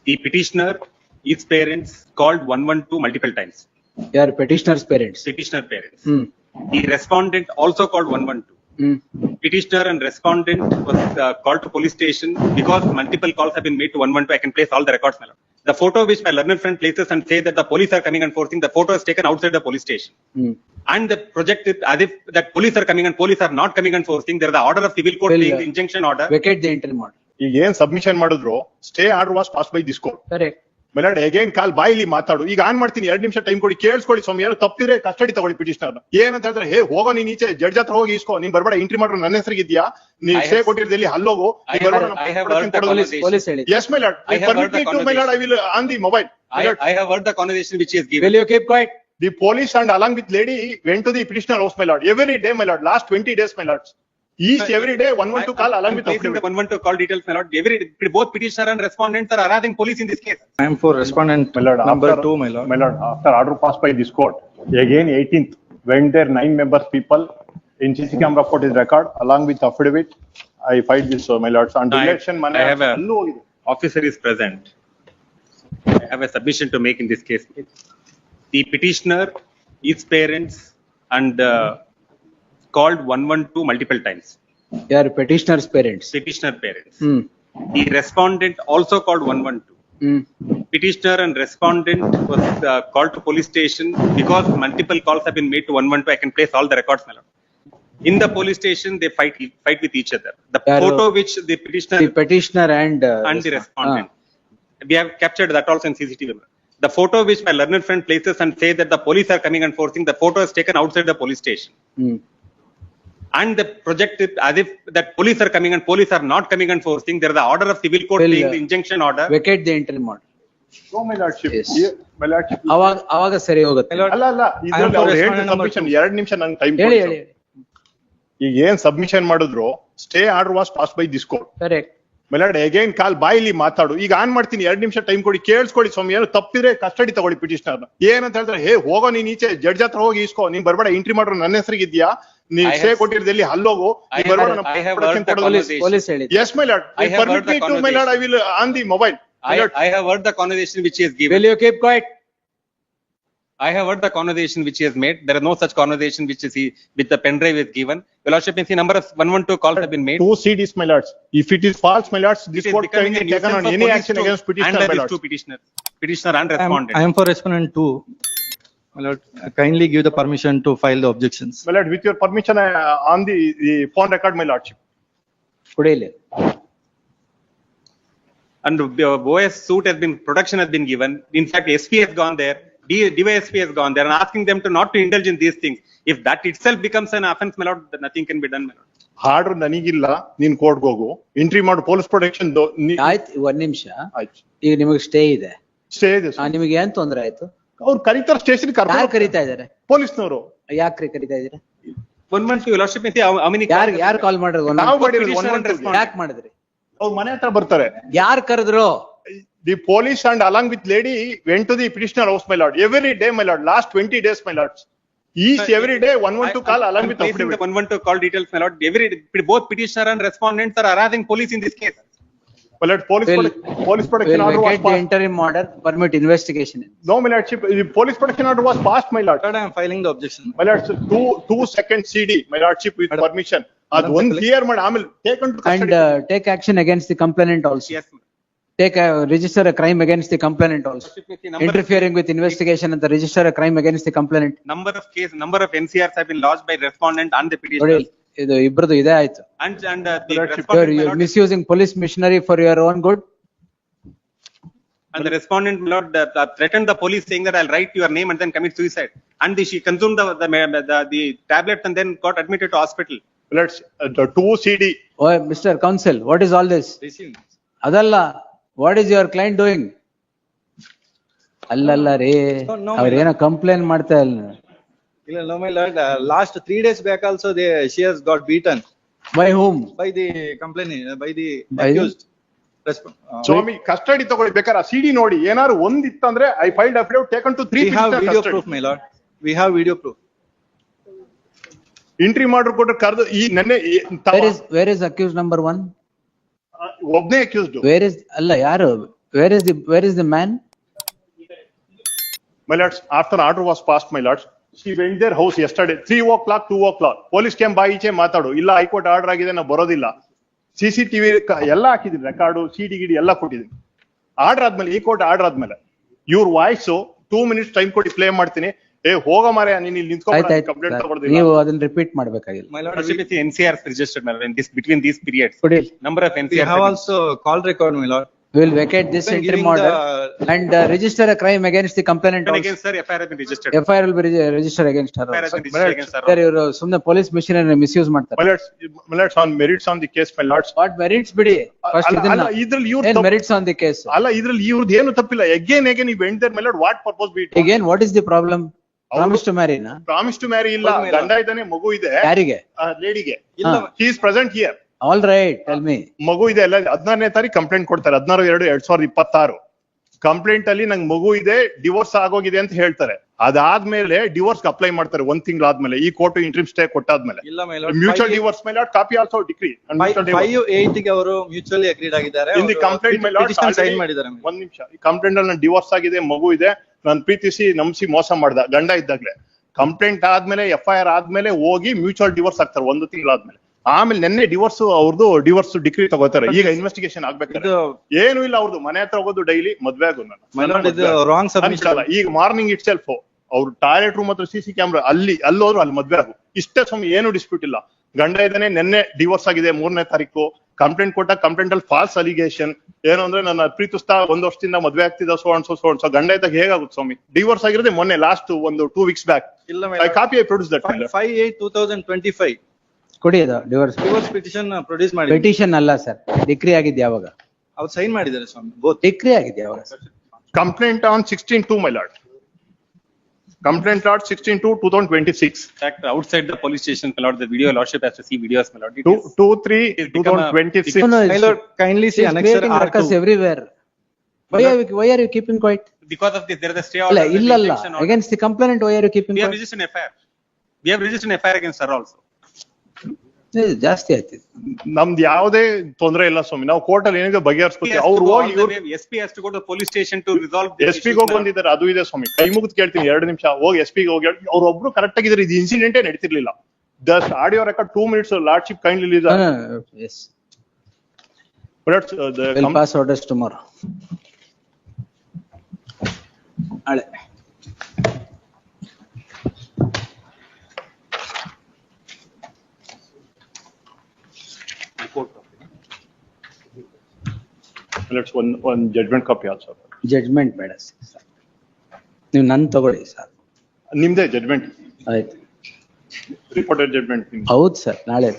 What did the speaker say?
The petitioner, its parents called 112 multiple times. Your petitioner's parents. Petitioner parents. Hmm. The respondent also called 112. Petitioner and respondent was called to police station because multiple calls have been made to 112. I can place all the records, my lord. The photo which my learned friend places and say that the police are coming and forcing, the photo is taken outside the police station. And the project is as if that police are coming and police are not coming and forcing. There is the order of civil court saying the injunction order. Vacate the interim order. ಈಗ ಏನ್ submission ಮಾಡಿದ್ರು stay order was pass by this court. Correct. Milord again call ಬಾಯಿಲಿ ಮಾತಾಡು. ಈಗ on ಮಾಡ್ತೀನಿ 2 ನಿಮಿಷ time ಕೊಡಿ, ಕೇಳಿಸ್ಕೊಳ್ಳಿ ಸ್ವಾಮಿ. ಯಾರು ತಪ್ಪಿದ್ರೆ ಕಸ್ಟಡಿ ತಗೊಳ್ಳಿ ಪಿಟಿಷನರ್. ಏನಂತ ಹೇಳಿದ್ರೆ ಹೇ ಹೋಗೋ ನೀನ್ ಈಚೆ ಜಡ್ಜ್ ಹತ್ರ ಹೋಗಿ ಇಸ್ಕೋ, ನೀನ್ ಬರ್ಬೇಡ, ಎಂಟ್ರಿ ಮಾಡ್ರು ನನ್ನ ಹೆಸರಿಗಿದ್ಯಾ, ನೀನ್ ಸ್ಟೇ ಕೊಟ್ಟಿರ್ದಲ್ಲಿ ಅಲ್ಲೋಗು. Police ಹೇಳಿ. Yes my lord, permit me to my lord, I will on the mobile. I have heard the conversation which he has given. Will you keep quiet? The police and along with lady went to the petitioner house, my lord. Every day, my lord. Last 20 days, my lords. Each every day, 112 call along with the 112 call details, my lord. Both petitioner and respondents are harassing police in this case. I am for respondent, my lord, number after, 2, my lord. My lord, after order passed by this court, again 18th, went there 9 members people in CC camera footage record along with affidavit. I filed this, my lords. And election, I have a officer is present. I have a submission to make in this case. The petitioner, its parents, and called 112 multiple times. Your petitioner's parents. Petitioner parents. The respondent also called 112. Petitioner and respondent was called to police station because multiple calls have been made to 112. I can place all the records, my lord. In the police station, they fight with each other. The photo which the petitioner and the respondent. We have captured that also in CCTV. The photo which my learned friend places and say that the police are coming and forcing, the photo is taken outside the police station. And the project is as if that police are coming and police are not coming and forcing. There is the order of civil court saying the injunction order. Vacate the interim order. No, my lordship. Yes. My lordship. ಅವಾಗ ಸರಿ ಹೋಗುತ್ತೆ. ಅಲ್ಲ ಇದ್ರಲ್ಲಿ ಅವ್ರು ಹೇಳಿದ submission 2 ನಿಮಿಷ ನಂಗೆ time ಕೊಡಿ. ಹೇಳಿ. ಈಗ ಏನ್ ಸಬ್ಮಿಷನ್ ಮಾಡಿದ್ರು stay order was pass by this court. Correct. Milord again call ಬಾಯಿಲಿ ಮಾತಾಡು. ಈಗ ಆನ್ ಮಾಡ್ತೀನಿ 2 ನಿಮಿಷ ಟೈಮ್ ಕೊಡಿ, ಕೇಳಿಸ್ಕೊಳ್ಳಿ ಸ್ವಾಮಿ. ಯಾರು ತಪ್ಪಿದ್ರೆ ಕಸ್ಟಡಿ ತಗೊಳ್ಳಿ ಪಿಟಿಷನರ್. ಏನಂತ ಹೇಳಿದ್ರೆ ಹೇ ಹೋಗೋ ನೀನ್ ಈಚೆ ಜಡ್ಜ್ ಹತ್ರ ಹೋಗಿ ಇಸ್ಕೋ, ನೀನ್ ಬರ್ಬೇಡ, ಎಂಟ್ರಿ ಮಾಡ್ರು ನನ್ನ ಹೆಸರಿಗಿದ್ಯಾ, ನೀನ್ ಸ್ಟೇ ಕೊಟ್ಟಿರ್ದಲ್ಲಿ ಅಲ್ಲೋಗು. Police ಹೇಳಿ. Yes my lord, permit me to my lord, I will on the mobile. I have heard the conversation which he has given. Will you keep quiet? I have heard the conversation which he has made. There is no such conversation which is with the pen drive is given. Your lordship, you see number of 112 calls have been made. 2 CDs, my lords. If it is false, my lords, this court can be taken on any action against petitioner, my lords. Petitioner and respondent. I am for respondent 2. My lord, kindly give the permission to file the objections. My lord, with your permission, on the phone record, my lordship. ಕುಡಿಯಲಿ. And OS suit has been, protection has been given. In fact, SP has gone there. DYSP has gone there and asking them to not to indulge in these things. If that itself becomes an offense, my lord, then nothing can be done, my lord. Order ನನಗಿಲ್ಲ, ನೀನ್ ಕೋರ್ಟ್ಗೆ ಹೋಗು, entry ಮಾಡು, police protection. ಆಯ್ತು, 1 ನಿಮಿಷ. ಈಗ ನಿಮಗೆ stay ಇದೆ. ಸ್ಟೇ ಇದೆ. ನಿಮಗೆ ಏನ್ ತೊಂದ್ರೆ ಆಯ್ತು? ಅವ್ರು ಕರೀತಾರೆ ಸ್ಟೇಷನ್. ಯಾರು ಕರೀತಾ ಇದಾರೆ? ಪೊಲೀಸ್ನವರು. ಯಾಕ್ರಿ ಕರೀತಾ ಇದಾರೆ? 112 your lordship, ಯಾರು ಕಾಲ್ ಮಾಡಿದ್ರು? ನಾವು ಮಾಡಿದ್ರು. ಯಾಕೆ ಮಾಡಿದ್ರಿ? ಅವ್ರು ಮನೆ ಹತ್ರ ಬರ್ತಾರೆ. ಯಾರು ಕರೆದ್ರು? The police and along with lady went to the petitioner house, my lord. Every day, my lord. Last 20 days, my lords. Each every day 112 call along with affidavit. 112 call details, my lord. Both petitioner and respondents are harassing police in this case. My lord, police protection order was passed. Interim order, permit investigation. No, my lordship, the police protection order was passed, my lord. I am filing the objection. My lord, 2 second CD, my lordship, with permission. Ad one clear mad, amel taken to custody. And take action against the complainant also. Yes. Register a crime against the complainant also. Interfering with investigation and register a crime against the complainant. Number of NCRs have been lodged by respondent and the petitioner. ಇದು ಇಬ್ರದು ಇದೇ ಆಯ್ತು. And you're misusing police machinery for your own good. And the respondent, my lord, threatened the police saying that I'll write your name and then commit suicide. And she consumed the tablets and then got admitted to hospital. Let's the 2 CD. Oh, Mr. Counsel, what is all this? ಅದಲ್ಲ, what is your client doing? ಅಲ್ಲಲ್ಲ ರೀ, ಅವ್ರೇನೋ complaint ಮಾಡ್ತಾ ಇಲ್ಲ. No, my lord, last 3 days back also she has got beaten. By whom? By the complainant, by the accused. ಸ್ವಾಮಿ custody ತಗೊಳ್ಳಿ, ಬೇಕಾದ್ರೆ ಆ ಸಿಡಿ ನೋಡಿ. ಏನಾದ್ರು ಒಂದಿತ್ತಂದ್ರೆ I filed affidavit taken to 3. We have video proof, my lord. We have video proof. Entry ಮಾಡ್ರು ಕೊಟ್ಟು ಕರೆದು ಈ ನೆನ್ನೆ. Where is accused number 1? ಒಬ್ನೇ accused. Where is ಅಲ್ಲ, ಯಾರು where is the man? My lords, after order was passed, my lords, she went their house yesterday, 3 o'clock, 2 o'clock. Police came by ಈಚೆ ಮಾತಾಡು, ಇಲ್ಲ ಹೈಕೋರ್ಟ್ ಆರ್ಡರ್ ಆಗಿದೆ ನಾವು ಬರೋದಿಲ್ಲ. CCTV ಎಲ್ಲ ಹಾಕಿದೀನಿ, ರೆಕಾರ್ಡು, CD ಗಿಡಿ ಎಲ್ಲ ಕೊಟ್ಟಿದ್ದೀನಿ. ಆರ್ಡರ್ ಆದ್ಮೇಲೆ, ಈ ಕೋರ್ಟ್ ಆರ್ಡರ್ ಆದ್ಮೇಲೆ, ಇವ್ರ ವಾಯ್ಸ್ 2 minutes ಟೈಮ್ ಕೊಟ್ಟು ಪ್ಲೇ ಮಾಡ್ತೀನಿ. ಹೋಗ ಮಾರ್ರೆ, ನೀನ್ ಇಲ್ಲಿ ನಿಂತ್ಕೊಂಡು ಕಂಪ್ಲೇಂಟ್ ತಗೊಳ್ದಿಲ್ಲ. ನೀವು ಅದನ್ನ repeat ಮಾಡ್ಬೇಕಾಗಿಲ್ಲ. My lord, Worship, it's NCRs registered, my lord, in this, between these periods. ಕೊಡಿ. Number of we NCRs. have also call record, my lord. We will vacate this Then interim giving order the- and register a crime against the complainant Then also. again, sir, FIR has been registered. FIR will be registered against her FIR has also. been registered against her. Sir, ಇವರು ಸುಮ್ನೆ police missionary misuse My ಮಾಡ್ತಾರೆ. lords, on merits on the case, my lords. What merits ಬಿಡಿ. First ಅಲ್ಲ, ಇದನ್ನ. ಇದ್ರಲ್ಲಿ ಇವ್ರ ಏನ್ merits on the case? ಅಲ್ಲ, ಇದ್ರಲ್ಲಿ ಇವ್ರದ್ದು ಏನು ತಪ್ಪಿಲ್ಲ. Again, you went there, my lord, what purpose be it? Again, what is the problem? Promise to marry na? Promise to marry ಇಲ್ಲ, ಹೌದು, my lord. ಗಂಡ ಇದ್ದಾನೆ, ಮಗು ಇದೆ, ಯಾರಿಗೆ? ಲೇಡಿಗೆ. ಇಲ್ಲ, He is present here. All right, tell me. ಮಗು ಇದೆ ಎಲ್ಲ 16ನೇ ತಾರೀಕು ಕಂಪ್ಲೇಂಟ್ ಕೊಡ್ತಾರೆ, 16/2/2026. ಕಂಪ್ಲೇಂಟ್ ಅಲ್ಲಿ ನಂಗೆ ಮಗು ಇದೆ, ಡಿವೋರ್ಸ್ ಆಗೋಗಿದೆ ಅಂತ ಹೇಳ್ತಾರೆ. ಅದಾದ್ಮೇಲೆ ಡಿವೋರ್ಸ್ ಅಪ್ಲೈ ಮಾಡ್ತಾರೆ 1 ತಿಂಗಳಾದ್ಮೇಲೆ, ಈ ಕೋರ್ಟ್ ಇಂಟ್ರಿಮ್ ಸ್ಟೇ ಕೊಟ್ಟಾದ್ಮೇಲೆ. ಇಲ್ಲ, my lord. ಮ್ಯೂಚುವಲ್ ಡಿವೋರ್ಸ್ ಮೇಲೆ ಕಾಪಿ ಆಲ್ಸೋ ಡಿಗ್ರಿ 5/8 ಗೆ ಅವರು ಮ್ಯೂಚುವಲಿ ಅಗ್ರೀಡ್ ಆಗಿದ್ದಾರೆ. In the complaint, my lord, sign already- ಮಾಡಿದ್ದಾರೆ. ಒಂದ್ ನಿಮಿಷ, ಈ ಕಂಪ್ಲೇಂಟ್ ಅಲ್ಲಿ ನಾನು ಡಿವೋರ್ಸ್ ಆಗಿದೆ, ಮಗು ಇದೆ, ನಾನು ಪ್ರೀತಿಸಿ ನಂಬಿಸಿ ಮೋಸ ಮಾಡ್ದ ಗಂಡ ಇದ್ದಾಗ್ಲೆ. ಕಂಪ್ಲೇಂಟ್ ಆದ್ಮೇಲೆ, FIR ಆದ್ಮೇಲೆ ಹೋಗಿ ಮ್ಯೂಚುವಲ್ ಡಿವೋರ್ಸ್ ಆಗ್ತಾರೆ 1 ತಿಂಗಳಾದ್ಮೇಲೆ. ಆಮೇಲೆ ನೆನ್ನೆ ಡಿವೋರ್ಸ್ ಅವ್ರದ್ದು ಡಿವೋರ್ಸ್ ಡಿಗ್ರಿ ತಗೋತಾರೆ. ಈಗ ಇನ್ವೆಸ್ಟಿಗೇಷನ್ ಆಗ್ಬೇಕಾದ್ರೆ ಇದು ಏನು ಇಲ್ಲ, ಅವ್ರದ್ದು ಮನೆ ಹತ್ರ ಹೋಗೋದು ಡೈಲಿ, ಮದ್ವೆ ಆಗೋದು ನಾನು. my lord, ಇದು wrong submission. ಈಗ ಮಾರ್ನಿಂಗ್ ಇಟ್ ಸೆಲ್ಫ್ ಅವ್ರು ಟಾಯ್ಲೆಟ್ ರೂಮ್ ಹತ್ರ CC ಕ್ಯಾಮ್ರಾ ಅಲ್ಲೋದ್ರು ಅಲ್ಲಿ ಮದ್ವೆ ಆಗು. ಇಷ್ಟೇ ಸ್ವಾಮಿ, ಏನು ಡಿಸ್ಪ್ಯೂಟ್ ಇಲ್ಲ. ಗಂಡ ಇದ್ದಾನೆ, ನೆನ್ನೆ ಡಿವೋರ್ಸ್ ಆಗಿದೆ 3ನೇ ತಾರೀಕು. ಕಂಪ್ಲೇಂಟ್ ಕೊಟ್ಟ, ಕಂಪ್ಲೇಂಟ್ ಅಲ್ಲಿ ಫಾಲ್ಸ್ ಅಲಿಗೇಷನ್ ಏನು ಅಂದ್ರೆ, ನನ್ನ ಪ್ರೀತಿಸ್ತಾ 1 ವರ್ಷದಿಂದ ಮದ್ವೆ ಆಗ್ತಿದ್ದ, ಸೋ ಗಂಡ ಇದ್ದಾಗ ಹೇಗಾಗುತ್ತೆ ಸ್ವಾಮಿ? ಡಿವೋರ್ಸ್ ಆಗಿರೋದೇ ಮೊನ್ನೆ, ಲಾಸ್ಟ್ ಒಂದು 2 weeks ಬ್ಯಾಕ್. ಇಲ್ಲ, my I lord. Copy I produce that. 5/8/2025 ಕೊಡಿ ಅದು ಡಿವೋರ್ಸ್. ಡಿವೋರ್ಸ್ ಪಿಟಿಷನ್ ಪ್ರೊಡ್ಯೂಸ್ ಮಾಡಿ ಪಿಟಿಷನ್ ಅಲ್ಲ ಸರ್, ಡಿಗ್ರಿ ಆಗಿದೆ ಯಾವಾಗ? ಅವ್ರು ಸೈನ್ ಮಾಡಿದ್ದಾರೆ ಸ್ವಾಮಿ, ಬೋತ್. ಡಿಗ್ರಿ ಆಗಿದೆ ಯಾವಾಗ sir? Complaint on 16/2, my lord. Complaint lot 16/2/2026. Fact, outside the police station, my lord, the video, lordship has to see videos, my lord. It is- 2/3/2026. No, My lord, kindly see She's annexure creating ruckus R2. everywhere. Why are you keeping quiet? Because of this, there is a stay ಇಲ್ಲ order. ಇಲ್ಲ ಅಲ್ಲ, eviction order. against the complainant, why are you keeping We have quiet? registered an FIR. We have registered an FIR against her also. ಇದು ಜಾಸ್ತಿ ಆಯ್ತು. ನಮ್ದು ಯಾವುದೇ ತೊಂದರೆ ಇಲ್ಲ ಸ್ವಾಮಿ, ನಾವು ಕೋರ್ಟ್ ಅಲ್ಲಿ ಏನಿದೆ He ಬಗೆಹರಿಸ್ಕೊತೀವಿ. has to ಅವ್ರು go all ಹೋಗಿ the way. SP has to go to the police station to resolve this SP ಗೆ ಹೋಗಿ ಬಂದಿದ್ದಾರೆ, ಅದು ಇದೆ ಸ್ವಾಮಿ. ಕೈ ಮುಗಿದು ಕೇಳ್ತೀನಿ, 2 ನಿಮಿಷ ಹೋಗಿ SP ಗೆ ಹೋಗಿ ಹೇಳಿ. ಅವ್ರು ಒಬ್ರು ಕರೆಕ್ಟ್ ಆಗಿದ್ದಾರೆ, ಇದು ಇನ್ಸಿಡೆಂಟೇ ನಡೀತಿರ್ಲಿಲ್ಲ. Just audio record 2 minutes, lordship kindly release. No, yes. But We'll pass orders tomorrow. ನಾಳೆ. let's one judgment copy also. Judgment ಬೇಡ ಸರ್, ನೀವು ನನ್ ತಗೊಳ್ಳಿ ಸರ್. ನಿಮ್ದೇ ಜಡ್ಜ್ಮೆಂಟ್, ಆಯ್ತು, ರಿಪೋರ್ಟೆಡ್ ಜಡ್ಜ್ಮೆಂಟ್. ಹೌದು ಸರ್, ನಾಳೆ.